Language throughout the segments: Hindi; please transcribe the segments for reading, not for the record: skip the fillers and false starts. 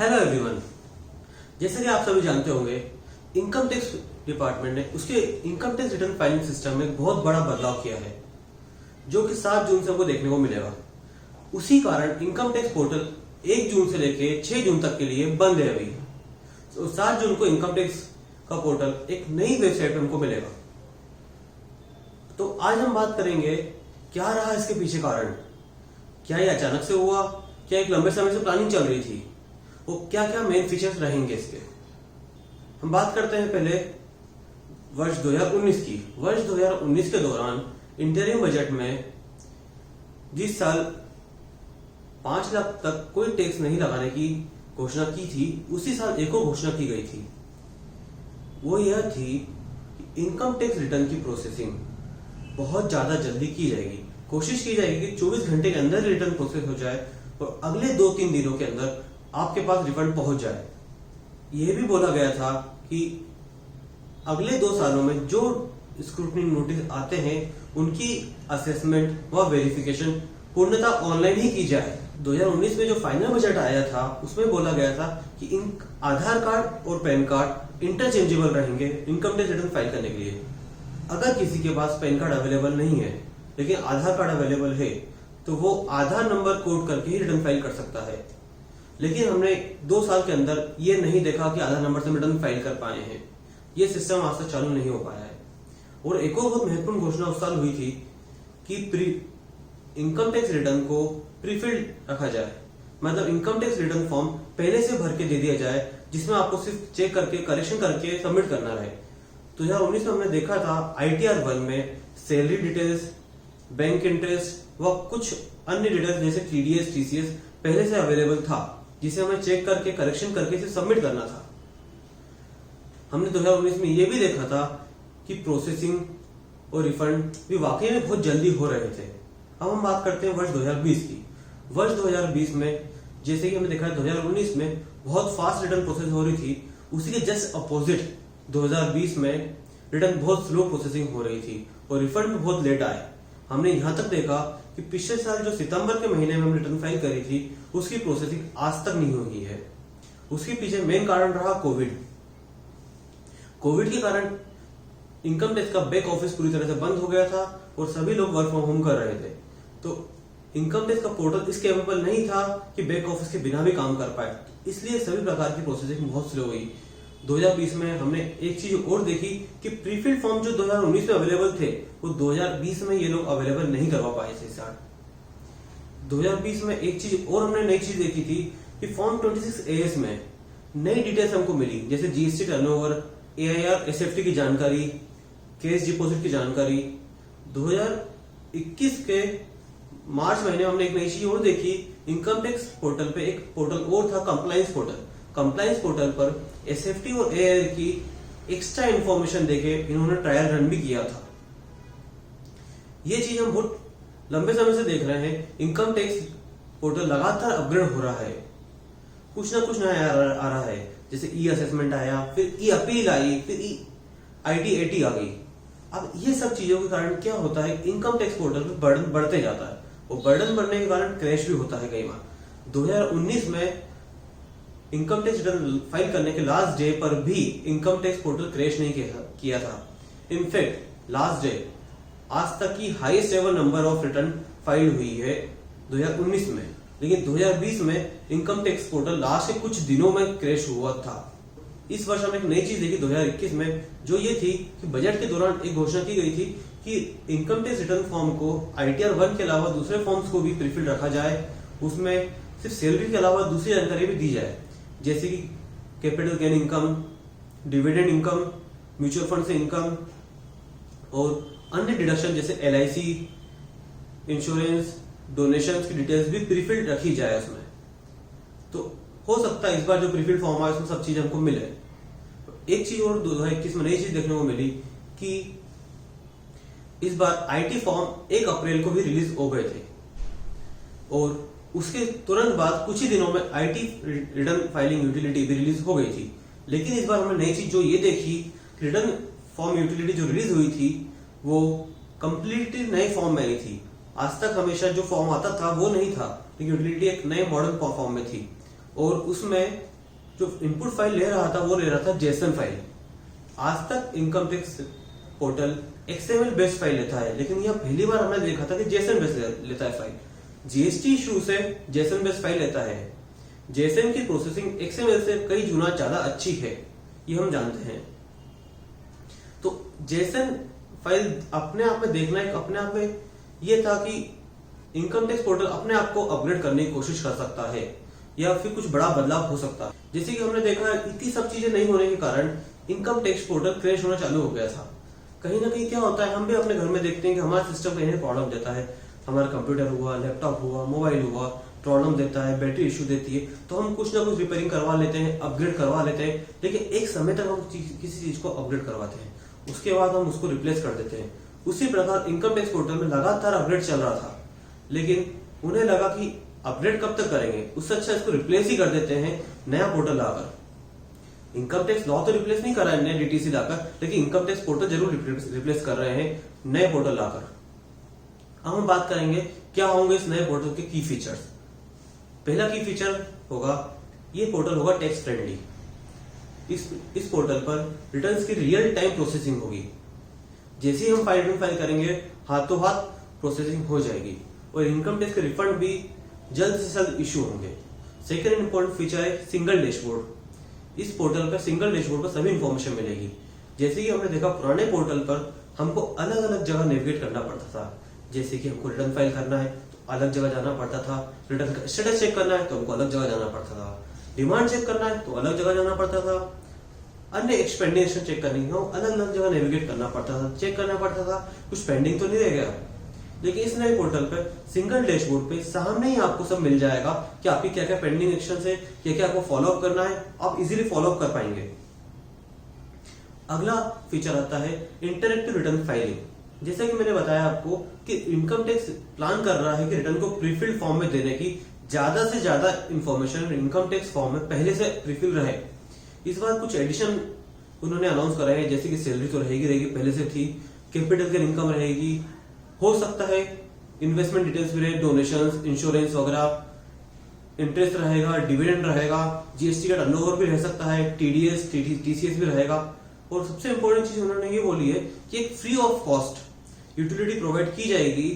Hello everyone. जैसे कि आप सभी जानते होंगे, इनकम टैक्स डिपार्टमेंट ने उसके income tax return filing system में बहुत बड़ा बदलाव किया है, जो कि 7 जून से हमको देखने को मिलेगा। उसी कारण इनकम टैक्स पोर्टल 1 जून से लेकर 6 जून तक के लिए बंद है अभी। तो 7 जून को इनकम टैक्स का पोर्टल एक नई वेबसाइट पे हमको मिलेगा। तो आज हम बात करेंगे क्या रहा इसके पीछे कारण, क्या ये अचानक से हुआ, क्या एक लंबे समय से प्लानिंग चल रही थी, वो क्या क्या मेन फीचर्स रहेंगे इसके। हम बात करते हैं पहले वर्ष 2019 की। वर्ष 2019 के दौरान इंटरिम बजट में जिस साल 5 लाख तक कोई टैक्स नहीं लगाने की घोषणा की थी, उसी साल एक और घोषणा की गई थी। वो यह थी कि इनकम टैक्स रिटर्न की प्रोसेसिंग बहुत ज्यादा जल्दी की जाएगी। कोशिश की जाएगी कि 24 घंटे के अंदर रिटर्न प्रोसेस हो जाए और अगले 2-3 दिनों के अंदर आपके पास रिफंड पहुंच जाए। यह भी बोला गया था कि अगले 2 सालों में जो स्क्रूटनी नोटिस आते हैं उनकी असेसमेंट व वेरिफिकेशन पूर्णतः ऑनलाइन ही की जाए। 2019 में जो फाइनल बजट आया था उसमें बोला गया था कि इन आधार कार्ड और पैन कार्ड इंटरचेंजेबल रहेंगे इनकम टैक्स रिटर्न फाइल करने के लिए। अगर किसी के पास पैन कार्ड अवेलेबल नहीं है लेकिन आधार कार्ड अवेलेबल है तो वो आधार नंबर कोड करके ही रिटर्न फाइल कर सकता है। लेकिन हमने 2 साल के अंदर ये नहीं देखा कि आधार नंबर से रिटर्न फाइल कर पाए हैं। ये सिस्टम आज तक चालू नहीं हो पाया है। और एक और बहुत महत्वपूर्ण घोषणा उस साल हुई थी कि इनकम टैक्स रिटर्न को प्रीफिल्ड रखा जाए, मतलब इनकम टैक्स रिटर्न फॉर्म पहले से भर के दे दिया जाए जिसमें आपको सिर्फ चेक करके करेक्शन करके सबमिट करना रहे। 2019 में हमने देखा था ITR 1 में सैलरी डिटेल्स, बैंक इंटरेस्ट व कुछ अन्य डिटेल्स जैसे TDS TCS पहले से अवेलेबल था, जिसे हमें चेक करके करेक्शन करके इसे सबमिट करना था। हमने 2019 में यह भी देखा था कि प्रोसेसिंग और रिफंड भी वाकई में बहुत जल्दी हो रहे थे। अब हम बात करते हैं वर्ष 2020 की। वर्ष 2020 में जैसे कि हमने देखा है 2019 में बहुत फास्ट रिटर्न प्रोसेस हो रही थी, उसी के जस्ट अपोजिट 2020 में रिटर्न बहुत स्लो प्रोसेसिंग हो रही थी और रिफंड भी बहुत लेट आए। हमने यहां तक देखा कि पिछले साल जो सितंबर के महीने में हम रिटर्न फाइल करी थी उसकी प्रोसेसिंग आज तक नहीं हुई है। उसके पीछे मेन कारण रहा कोविड के कारण इनकम टैक्स का बैक ऑफिस पूरी तरह से बंद हो गया था और सभी लोग वर्क फ्रॉम होम कर रहे थे। तो इनकम टैक्स का पोर्टल इस कैपेबल नहीं था कि बैक ऑफिस के बिना भी काम कर पाए, इसलिए सभी प्रकार की प्रोसेसिंग बहुत स्लो हुई। 2020 में हमने एक चीज और देखी कि प्रीफिल्ड फॉर्म जो 2019 में अवेलेबल थे वो 2020 में ये लोग अवेलेबल नहीं करवा पाए थे। 2020 में एक चीज और हमने नई चीज देखी थी कि फॉर्म 26 AS में नई डिटेल्स हमको मिली, जैसे GST टर्नओवर, AIR SFT की जानकारी, कैश डिपॉजिट की जानकारी। 2021 के मार्च महीने में हमने एक नई चीज और देखी, इनकम टैक्स पोर्टल पे एक पोर्टल और था, कंप्लायंस पोर्टल पर SFT और AIR की एक्स्ट्रा इंफॉर्मेशन देके इन्होंने ट्रायल रन भी किया था। ये चीज हम बहुत लंबे समय से देख रहे हैं। इनकम टैक्स पोर्टल लगातार अपग्रेड हो रहा है, कुछ ना कुछ नया आ रहा है। जैसे असेसमेंट आया, फिर अपील आई, फिर IT-AT आ गई। अब ये सब चीजों के कारण क्या होता है, इनकम टैक्स पोर्टल पे बर्डन बढ़ते जाता है और बर्डन बढ़ने के कारण क्रैश भी होता है कई बार। 2019 में इनकम टैक्स रिटर्न फाइल करने के लास्ट डे पर भी इनकम टैक्स पोर्टल क्रैश नहीं किया था। इनफैक्ट लास्ट डे आज तक की highest ever number of return file हुई है 2019 में, लेकिन 2020 में इनकम टैक्स पोर्टल लास्ट के कुछ दिनों में क्रैश हुआ था। इस वर्ष हम एक नई चीज देखी 2021 में, जो ये थी कि बजट के दौरान एक घोषणा की गई थी कि इनकम टैक्स रिटर्न फॉर्म को ITR 1 के अलावा दूसरे फॉर्म्स को भी प्रीफिल्ड रखा जाए। उसमें सिर्फ सैलरी के अलावा दूसरी जानकारी भी दी जाए, जैसे कि capital gain income, dividend income, mutual fund से इनकम और अन्य डिडक्शन जैसे LIC, इंश्योरेंस, डोनेशंस की डिटेल्स भी प्रीफिल्ड रखी जाए उसमें। तो हो सकता है इस बार जो प्रीफिल्ड फॉर्म आया उसमें सब चीज हमको मिले। एक चीज और 2021 में नई चीज देखने को मिली कि इस बार IT फॉर्म 1 अप्रैल को भी रिलीज हो गए थे और उसके तुरंत बाद कुछ ही दिनों में IT रिटर्न फाइलिंग यूटिलिटी भी रिलीज हो गई थी। लेकिन इस बार हमने नई चीज जो ये देखी, रिटर्न फॉर्म यूटिलिटी जो रिलीज हुई थी वो कंप्लीटली नए फॉर्म में आई थी। आज तक हमेशा जो फॉर्म आता था वो नहीं था, लेकिन यूटिलिटी एक नए मॉडर्न फॉर्म में थी। और उसमें जो इनपुट फाइल ले रहा था वो ले रहा था जेसन फाइल। आज तक income tax portal XML based file लेता है, लेकिन यह पहली बार हमने देखा था कि जेसन बेस्ड लेता है फाइल। जीएसटी इशू से जेसन बेस्ड फाइल लेता है। जेसन की प्रोसेसिंग XML से कई गुना ज्यादा अच्छी है, ये हम जानते हैं। तो जेसन फाइल अपने आप में देखना एक अपने आप में ये था कि इनकम टैक्स पोर्टल अपने आप को अपग्रेड करने की कोशिश कर सकता है या फिर कुछ बड़ा बदलाव हो सकता है। जैसे कि हमने देखा इतनी सब चीजें नहीं होने के कारण इनकम टैक्स पोर्टल क्रैश होना चालू हो गया था। कहीं ना कहीं क्या होता है, हम भी अपने घर में देखते हैं कि हमारा सिस्टम कहीं प्रॉब्लम देता है। हमारा कंप्यूटर हुआ, लैपटॉप हुआ, मोबाइल हुआ, प्रॉब्लम देता है, बैटरी इश्यू देती है, तो हम कुछ ना कुछ रिपेयरिंग करवा लेते हैं, अपग्रेड करवा लेते हैं। लेकिन एक समय तक हम किसी चीज को अपग्रेड करवाते हैं, उसके बाद हम उसको रिप्लेस कर देते हैं। उसी प्रकार इनकम टैक्स पोर्टल में लगातार अपग्रेड चल रहा था, लेकिन उन्हें लगा कि अपग्रेड कब तक करेंगे, उससे अच्छा इसको रिप्लेस ही कर देते हैं नया पोर्टल लाकर। इनकम टैक्स लॉ तो रिप्लेस नहीं कर रहा है नया DTC लाकर, लेकिन इनकम टैक्स पोर्टल जरूर रिप्लेस कर रहे हैं नए पोर्टल लाकर। अब हम बात करेंगे क्या होंगे इस नए पोर्टल के की फीचर्स। पहला की फीचर होगा, ये पोर्टल होगा टैक्स फ्रेंडली। इस पोर्टल पर रिटर्न्स की रियल टाइम प्रोसेसिंग होगी। जैसे ही हम फाइल करेंगे, हाथों हाथ प्रोसेसिंग हो जाएगी और इनकम टैक्स के रिफंड भी जल्द से जल्द इश्यू होंगे। सेकेंड इंपॉर्टेंट फीचर है सिंगल डैशबोर्ड। इस पोर्टल पर सिंगल डैशबोर्ड पर सभी इंफॉर्मेशन मिलेगी। जैसे कि हमने देखा पुराने पोर्टल पर हमको अलग अलग जगह नेविगेट करना पड़ता था। जैसे कि हमको रिटर्न फाइल करना है तो अलग जगह जाना पड़ता था, रिटर्न का स्टेटस चेक करना है तो हमको अलग जगह जाना पड़ता था, डिमांड चेक करना है तो अलग जगह जाना पड़ता था, अन्य एक्सपेंडिचर चेक करनी हो अलग अलग जगह नेविगेट करना पड़ता था, चेक करना पड़ता था। कुछ पेंडिंग तो नहीं रह गया। लेकिन इस नए पोर्टल पे सिंगल डैशबोर्ड पे सामने ही आपको सब मिल जाएगा कि आपकी क्या क्या पेंडिंग एक्शन है, क्या क्या आपको फॉलो अप करना है, आप इजीली फॉलो अप कर पाएंगे। अगला फीचर आता है इंटरएक्टिव रिटर्न फाइलिंग। जैसा कि मैंने बताया आपको कि इनकम टैक्स प्लान कर रहा है कि रिटर्न को प्रीफिल्ड फॉर्म में देने की ज्यादा से ज्यादा इंफॉर्मेशन इनकम टैक्स फॉर्म में पहले से प्रीफिल रहे। इस बार कुछ एडिशन उन्होंने अनाउंस करा है, जैसे कि सैलरी तो रहेगी पहले से थी, कैपिटल गेन इनकम रहेगी, हो सकता है इन्वेस्टमेंट डिटेल्स भी रहे, डोनेशंस, इंश्योरेंस वगैरह, इंटरेस्ट रहेगा, डिविडेंड रहेगा, जीएसटी का टर्नओवर भी रह सकता है, TDS TCS भी रहेगा। और सबसे इंपॉर्टेंट चीज उन्होंने ये बोली है कि एक free of cost utility provide की जाएगी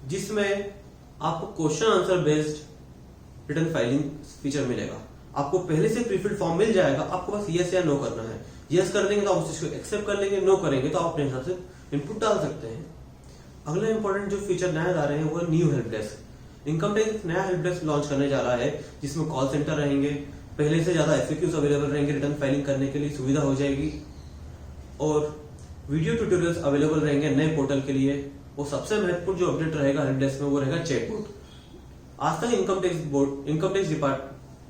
जिसमें आपको question answer based return filing feature मिलेगा। आपको पहले से प्रीफिल्ड फॉर्म मिल जाएगा, आपको बस यस या नो करना है। यस कर देंगे तो आप उस चीज को एक्सेप्ट कर लेंगे, नो करेंगे तो आप अपने हिसाब से इनपुट डाल सकते हैं। अगला इंपॉर्टेंट जो फीचर नया ला रहे हैं वो new help desk. Income tax नया हेल्प डेस्क लॉन्च करने जा रहा है जिसमें कॉल सेंटर रहेंगे, पहले से ज्यादा FAQs अवेलेबल रहेंगे, रिटर्न फाइलिंग करने के लिए सुविधा हो जाएगी और वीडियो ट्यूटोरियल्स अवेलेबल रहेंगे नए पोर्टल के लिए। और सबसे महत्वपूर्ण जो अपडेट रहेगा हेल्प डेस्क में वो रहेगा चैटबॉट। आज तक इनकम टैक्स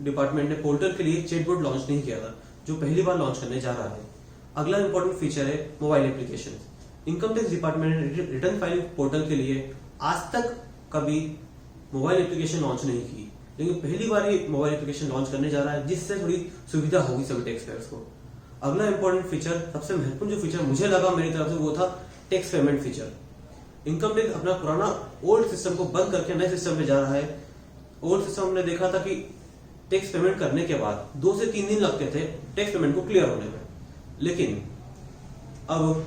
डिपार्टमेंट ने पोर्टल के लिए चैटबॉट लॉन्च नहीं किया था, जो पहली बार लॉन्च करने जा रहा है। अगला इंपॉर्टेंट फीचर है mobile application. Income tax department ने रिटर्न फाइलिंग पोर्टल के लिए आज तक कभी मोबाइल एप्लीकेशन लॉन्च नहीं की, लेकिन पहली बार ही मोबाइल एप्लीकेशन लॉन्च करने जा रहा है जिससे थोड़ी सुविधा होगी सभी टैक्स पेयर्स को। अगला इंपॉर्टेंट फीचर, सबसे महत्वपूर्ण जो फीचर मुझे लगा मेरी तरफ से, वो था tax payment feature. Income tax अपना पुराना ओल्ड सिस्टम को बंद करके नए सिस्टम पे जा रहा है। ओल्ड सिस्टम हमने देखा था कि टैक्स पेमेंट करने के बाद 2 से 3 दिन लगते थे टैक्स पेमेंट को क्लियर होने में, लेकिन अब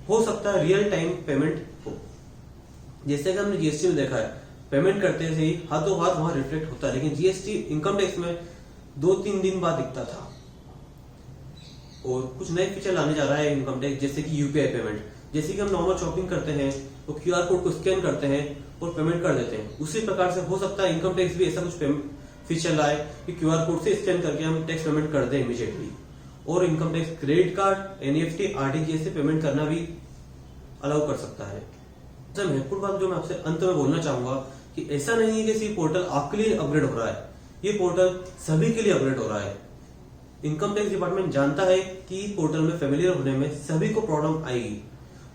हो सकता है रियल टाइम पेमेंट हो। जैसे कि हमने जीएसटी में देखा है, पेमेंट करते ही हाथों हाथ वहां रिफ्लेक्ट होता है, लेकिन जीएसटी इनकम टैक्स में 2-3 दिन बाद दिखता था। और कुछ नए फीचर लाने जा रहा है इनकम टैक्स, जैसे कि यूपीआई पेमेंट। जैसे कि हम नॉर्मल शॉपिंग करते हैं तो QR कोड को स्कैन करते हैं और पेमेंट कर देते हैं, उसी प्रकार से हो सकता है इनकम टैक्स भी ऐसा कुछ फीचर लाए कि QR कोड से स्कैन करके हम टैक्स पेमेंट कर दें इमीडिएटली। और income tax credit card, NEFT, RTGS से पेमेंट करना भी अलाउ कर सकता है। सबसे महत्वपूर्ण बात जो मैं आपसे अंत में बोलना चाहूंगा कि ऐसा नहीं है कि सिर्फ पोर्टल आपके लिए अपग्रेड हो रहा है, ये पोर्टल सभी के लिए अपग्रेड हो रहा है। इनकम टैक्स डिपार्टमेंट जानता है कि पोर्टल में फेमिलियर होने में सभी को प्रॉब्लम आएगी।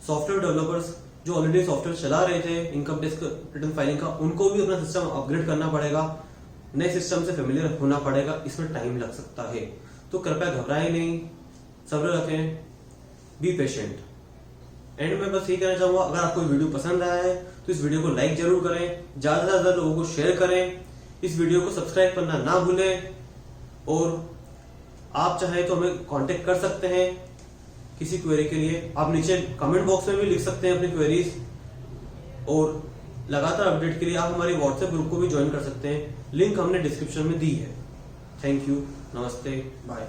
सॉफ्टवेयर डेवलपर्स जो ऑलरेडी सॉफ्टवेयर चला रहे थे इनकम टैक्स रिटर्न फाइलिंग का, उनको भी अपना सिस्टम अपग्रेड करना पड़ेगा, नए सिस्टम से फेमिलियर होना पड़ेगा, इसमें टाइम लग सकता है। तो कृपया घबराएं नहीं, सब्र रखें, बी पेशेंट। एंड में बस यही कहना चाहूंगा, अगर आपको वीडियो पसंद आया है तो इस वीडियो को लाइक जरूर करें, ज्यादा से ज्यादा लोगों को शेयर करें, इस वीडियो को सब्सक्राइब करना ना भूलें और आप चाहे तो हमें कांटेक्ट कर सकते हैं किसी क्वेरी के लिए। आप नीचे कमेंट बॉक्स में भी लिख सकते हैं अपनी क्वेरीज, और लगातार अपडेट के लिए आप हमारे व्हाट्सएप ग्रुप को भी ज्वाइन कर सकते हैं। लिंक हमने डिस्क्रिप्शन में दी है। थैंक यू, नमस्ते, बाय।